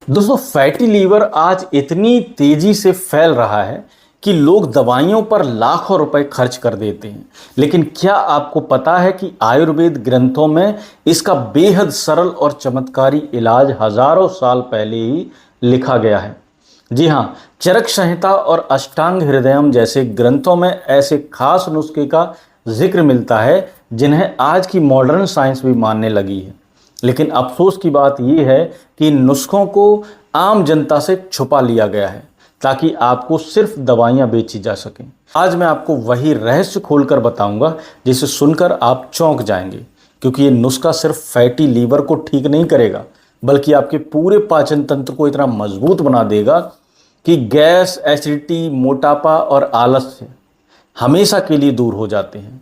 दोस्तों, fatty liver आज इतनी तेजी से फैल रहा है कि लोग दवाइयों पर लाखों रुपए खर्च कर देते हैं। लेकिन क्या आपको पता है कि आयुर्वेद ग्रंथों में इसका बेहद सरल और चमत्कारी इलाज हजारों साल पहले ही लिखा गया है। जी हाँ, चरक संहिता और अष्टांग हृदयम जैसे ग्रंथों में ऐसे खास नुस्खे का जिक्र मिलता है जिन्हें आज की मॉडर्न साइंस भी मानने लगी है। लेकिन अफसोस की बात यह है कि इन नुस्खों को आम जनता से छुपा लिया गया है ताकि आपको सिर्फ दवाइयां बेची जा सकें। आज मैं आपको वही रहस्य खोलकर बताऊंगा जिसे सुनकर आप चौंक जाएंगे, क्योंकि ये नुस्खा सिर्फ फैटी लीवर को ठीक नहीं करेगा बल्कि आपके पूरे पाचन तंत्र को इतना मजबूत बना देगा कि गैस, एसिडिटी, मोटापा और आलस्य हमेशा के लिए दूर हो जाते हैं।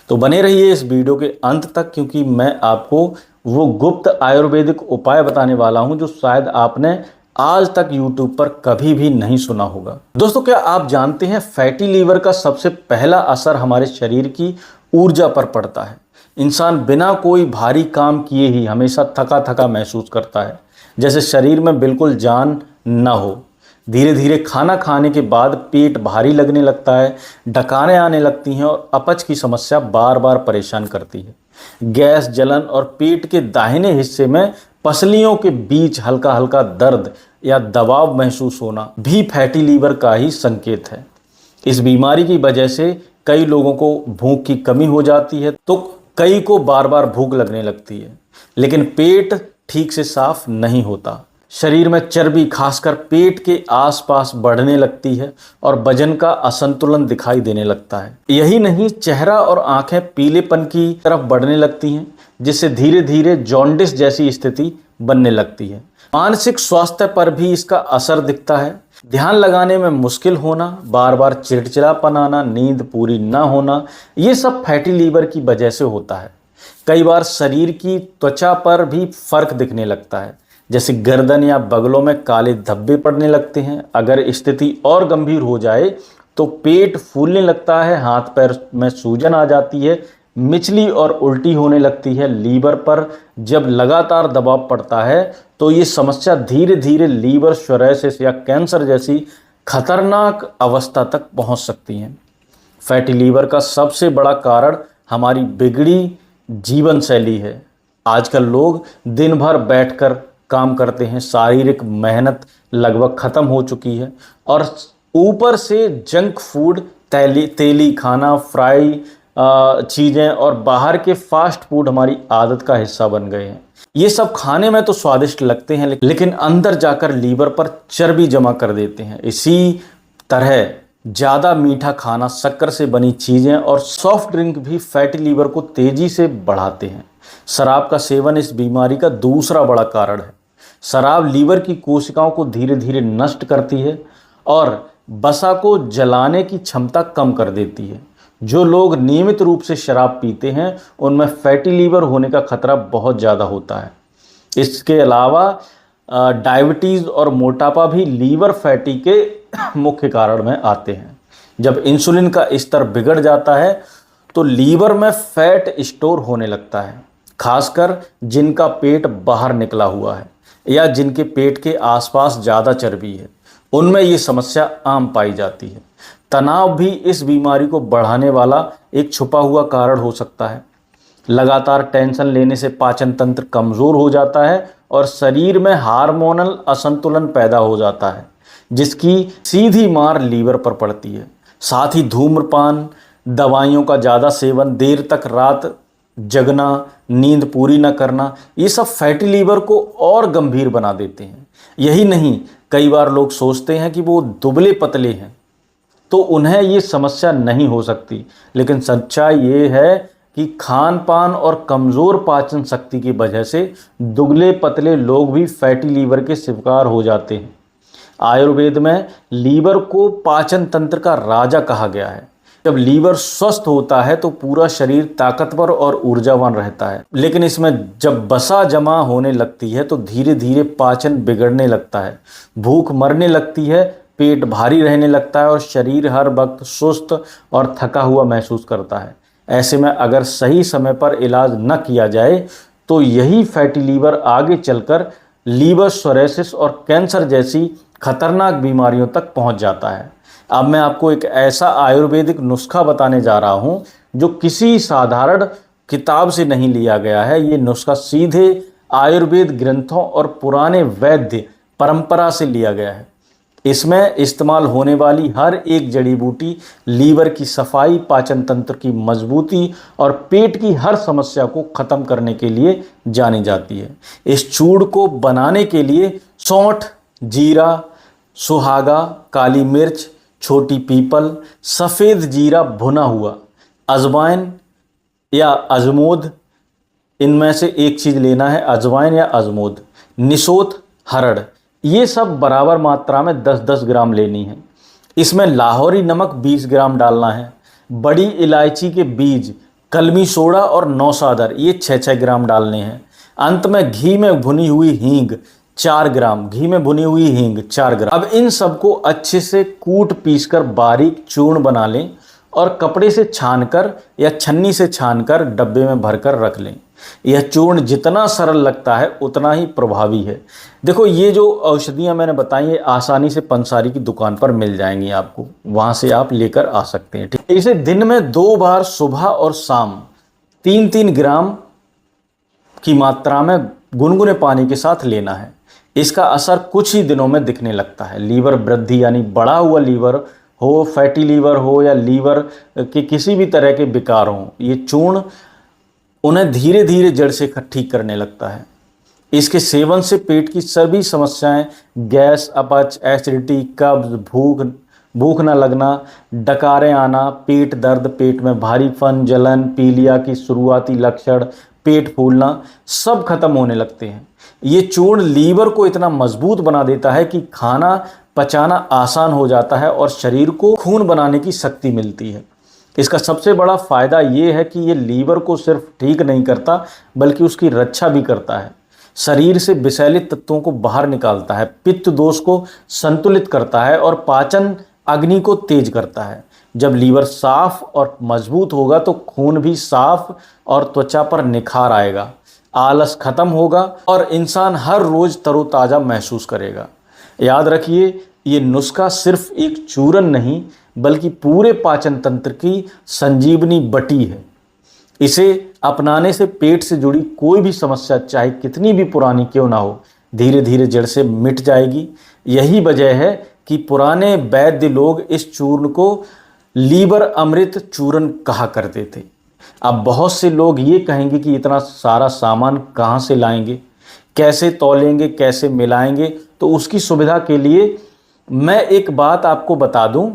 तो बने रहिए इस वीडियो के अंत तक, क्योंकि मैं आपको वो गुप्त आयुर्वेदिक उपाय बताने वाला हूं जो शायद आपने आज तक YouTube पर कभी भी नहीं सुना होगा। दोस्तों, क्या आप जानते हैं फैटी लीवर का सबसे पहला असर हमारे शरीर की ऊर्जा पर पड़ता है। इंसान बिना कोई भारी काम किए ही हमेशा थका थका महसूस करता है, जैसे शरीर में बिल्कुल जान न हो। धीरे धीरे खाना खाने के बाद पेट भारी लगने लगता है, डकारें आने लगती हैं और अपच की समस्या बार बार परेशान करती है। गैस, जलन और पेट के दाहिने हिस्से में पसलियों के बीच हल्का हल्का दर्द या दबाव महसूस होना भी फैटी लीवर का ही संकेत है। इस बीमारी की वजह से कई लोगों को भूख की कमी हो जाती है तो कई को बार बार भूख लगने लगती है, लेकिन पेट ठीक से साफ नहीं होता। शरीर में चर्बी खासकर पेट के आसपास बढ़ने लगती है और वजन का असंतुलन दिखाई देने लगता है। यही नहीं, चेहरा और आंखें पीलेपन की तरफ बढ़ने लगती हैं, जिससे धीरे धीरे जॉन्डिस जैसी स्थिति बनने लगती है। मानसिक स्वास्थ्य पर भी इसका असर दिखता है। ध्यान लगाने में मुश्किल होना, बार बार चिड़चिड़ापन आना, नींद पूरी न होना, ये सब फैटी लीवर की वजह से होता है। कई बार शरीर की त्वचा पर भी फर्क दिखने लगता है, जैसे गर्दन या बगलों में काले धब्बे पड़ने लगते हैं। अगर स्थिति और गंभीर हो जाए तो पेट फूलने लगता है, हाथ पैर में सूजन आ जाती है, मिचली और उल्टी होने लगती है। लीवर पर जब लगातार दबाव पड़ता है तो ये समस्या धीरे धीरे लीवर सिरोसिस या कैंसर जैसी खतरनाक अवस्था तक पहुंच सकती है। फैटी लीवर का सबसे बड़ा कारण हमारी बिगड़ी जीवन शैली है। आजकल लोग दिन भर बैठकर काम करते हैं, शारीरिक मेहनत लगभग खत्म हो चुकी है और ऊपर से जंक फूड, तेली खाना, फ्राई चीज़ें और बाहर के फास्ट फूड हमारी आदत का हिस्सा बन गए हैं। ये सब खाने में तो स्वादिष्ट लगते हैं, लेकिन अंदर जाकर लीवर पर चर्बी जमा कर देते हैं। इसी तरह ज़्यादा मीठा खाना, शक्कर से बनी चीज़ें और सॉफ्ट ड्रिंक भी फैटी लीवर को तेज़ी से बढ़ाते हैं। शराब का सेवन इस बीमारी का दूसरा बड़ा कारण है। शराब लीवर की कोशिकाओं को धीरे धीरे नष्ट करती है और वसा को जलाने की क्षमता कम कर देती है। जो लोग नियमित रूप से शराब पीते हैं उनमें फैटी लीवर होने का खतरा बहुत ज़्यादा होता है। इसके अलावा डायबिटीज़ और मोटापा भी लीवर फैटी के मुख्य कारण में आते हैं। जब इंसुलिन का स्तर बिगड़ जाता है तो लीवर में फैट स्टोर होने लगता है, खासकर जिनका पेट बाहर निकला हुआ है या जिनके पेट के आसपास ज़्यादा चर्बी है, उनमें ये समस्या आम पाई जाती है। तनाव भी इस बीमारी को बढ़ाने वाला एक छुपा हुआ कारण हो सकता है। लगातार टेंशन लेने से पाचन तंत्र कमज़ोर हो जाता है और शरीर में हार्मोनल असंतुलन पैदा हो जाता है, जिसकी सीधी मार लीवर पर पड़ती है। साथ ही धूम्रपान, दवाइयों का ज़्यादा सेवन, देर तक रात जगना, नींद पूरी न करना, ये सब फैटी लीवर को और गंभीर बना देते हैं। यही नहीं, कई बार लोग सोचते हैं कि वो दुबले पतले हैं तो उन्हें ये समस्या नहीं हो सकती, लेकिन सच्चाई ये है कि खान पान और कमज़ोर पाचन शक्ति की वजह से दुबले पतले लोग भी फैटी लीवर के शिकार हो जाते हैं। आयुर्वेद में लीवर को पाचन तंत्र का राजा कहा गया है। जब लीवर स्वस्थ होता है तो पूरा शरीर ताकतवर और ऊर्जावान रहता है, लेकिन इसमें जब वसा जमा होने लगती है तो धीरे धीरे पाचन बिगड़ने लगता है, भूख मरने लगती है, पेट भारी रहने लगता है और शरीर हर वक्त सुस्त और थका हुआ महसूस करता है। ऐसे में अगर सही समय पर इलाज न किया जाए तो यही फैटी लीवर आगे चलकर लीवर सोरेसिस और कैंसर जैसी खतरनाक बीमारियों तक पहुंच जाता है। अब मैं आपको एक ऐसा आयुर्वेदिक नुस्खा बताने जा रहा हूं जो किसी साधारण किताब से नहीं लिया गया है। ये नुस्खा सीधे आयुर्वेद ग्रंथों और पुराने वैद्य परंपरा से लिया गया है। इसमें इस्तेमाल होने वाली हर एक जड़ी बूटी लीवर की सफाई, पाचन तंत्र की मजबूती और पेट की हर समस्या को खत्म करने के लिए जानी जाती है। इस चूर्ण को बनाने के लिए सौंठ, जीरा, सुहागा, काली मिर्च, छोटी पीपल, सफ़ेद जीरा भुना हुआ, अजवाइन या अजमोद, इनमें से एक चीज़ लेना है, अजवाइन या अजमोद, निशोत, हरड़, ये सब बराबर मात्रा में 10-10 ग्राम लेनी है। इसमें लाहौरी नमक 20 ग्राम डालना है। बड़ी इलायची के बीज, कलमी सोडा और नौसादर ये 6-6 ग्राम डालने हैं। अंत में घी में भुनी हुई हींग 4 ग्राम, घी में भुनी हुई हींग 4 ग्राम। अब इन सबको अच्छे से कूट पीसकर बारीक चूर्ण बना लें और कपड़े से छानकर या छन्नी से छानकर डब्बे में भरकर रख लें। यह चूर्ण जितना सरल लगता है उतना ही प्रभावी है। देखो, ये जो औषधियाँ मैंने बताई है आसानी से पंसारी की दुकान पर मिल जाएंगी आपको, वहाँ से आप लेकर आ सकते हैं। ठीक, इसे दिन में 2 बार सुबह और शाम 3-3 ग्राम की मात्रा में गुनगुने पानी के साथ लेना है। इसका असर कुछ ही दिनों में दिखने लगता है। लीवर वृद्धि यानी बढ़ा हुआ लीवर हो, फैटी लीवर हो या लीवर के किसी भी तरह के विकार हों, ये चूर्ण उन्हें धीरे धीरे जड़ से ठीक करने लगता है। इसके सेवन से पेट की सभी समस्याएं, गैस, अपच, एसिडिटी, कब्ज, भूख न लगना, डकारें आना, पेट दर्द, पेट में भारीपन, जलन, पीलिया की शुरुआती लक्षण, पेट फूलना, सब खत्म होने लगते हैं। ये चूर्ण लीवर को इतना मजबूत बना देता है कि खाना पचाना आसान हो जाता है और शरीर को खून बनाने की शक्ति मिलती है। इसका सबसे बड़ा फ़ायदा ये है कि ये लीवर को सिर्फ ठीक नहीं करता बल्कि उसकी रक्षा भी करता है। शरीर से विषैले तत्वों को बाहर निकालता है, पित्त दोष को संतुलित करता है और पाचन अग्नि को तेज करता है। जब लीवर साफ और मजबूत होगा तो खून भी साफ और त्वचा पर निखार आएगा, आलस खत्म होगा और इंसान हर रोज़ तरोताज़ा महसूस करेगा। याद रखिए, ये नुस्खा सिर्फ एक चूरन नहीं बल्कि पूरे पाचन तंत्र की संजीवनी बटी है। इसे अपनाने से पेट से जुड़ी कोई भी समस्या चाहे कितनी भी पुरानी क्यों ना हो, धीरे धीरे जड़ से मिट जाएगी। यही वजह है कि पुराने वैद्य लोग इस चूर्ण को लीवर अमृत चूर्ण कहा करते थे। अब बहुत से लोग ये कहेंगे कि इतना सारा सामान कहाँ से लाएंगे, कैसे तौलेंगे, कैसे मिलाएंगे। तो उसकी सुविधा के लिए मैं एक बात आपको बता दूं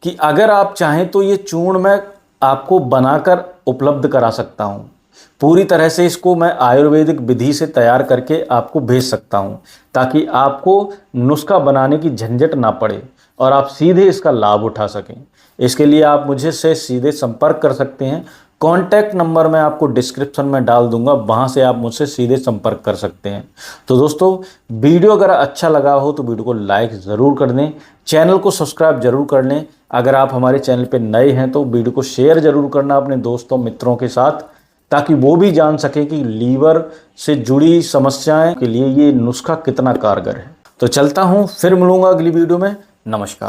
कि अगर आप चाहें तो ये चूर्ण मैं आपको बनाकर उपलब्ध करा सकता हूं। पूरी तरह से इसको मैं आयुर्वेदिक विधि से तैयार करके आपको भेज सकता हूं, ताकि आपको नुस्खा बनाने की झंझट ना पड़े और आप सीधे इसका लाभ उठा सकें। इसके लिए आप मुझे से सीधे संपर्क कर सकते हैं। कॉन्टैक्ट नंबर मैं आपको डिस्क्रिप्शन में डाल दूंगा, वहां से आप मुझसे सीधे संपर्क कर सकते हैं। तो दोस्तों, वीडियो अगर अच्छा लगा हो तो वीडियो को लाइक ज़रूर कर दें, चैनल को सब्सक्राइब जरूर कर लें। अगर आप हमारे चैनल पर नए हैं तो वीडियो को शेयर ज़रूर करना अपने दोस्तों मित्रों के साथ, ताकि वो भी जान सकें कि लीवर से जुड़ी समस्याएं के लिए ये नुस्खा कितना कारगर है। तो चलता हूँ, फिर मिलूंगा अगली वीडियो में। नमस्कार।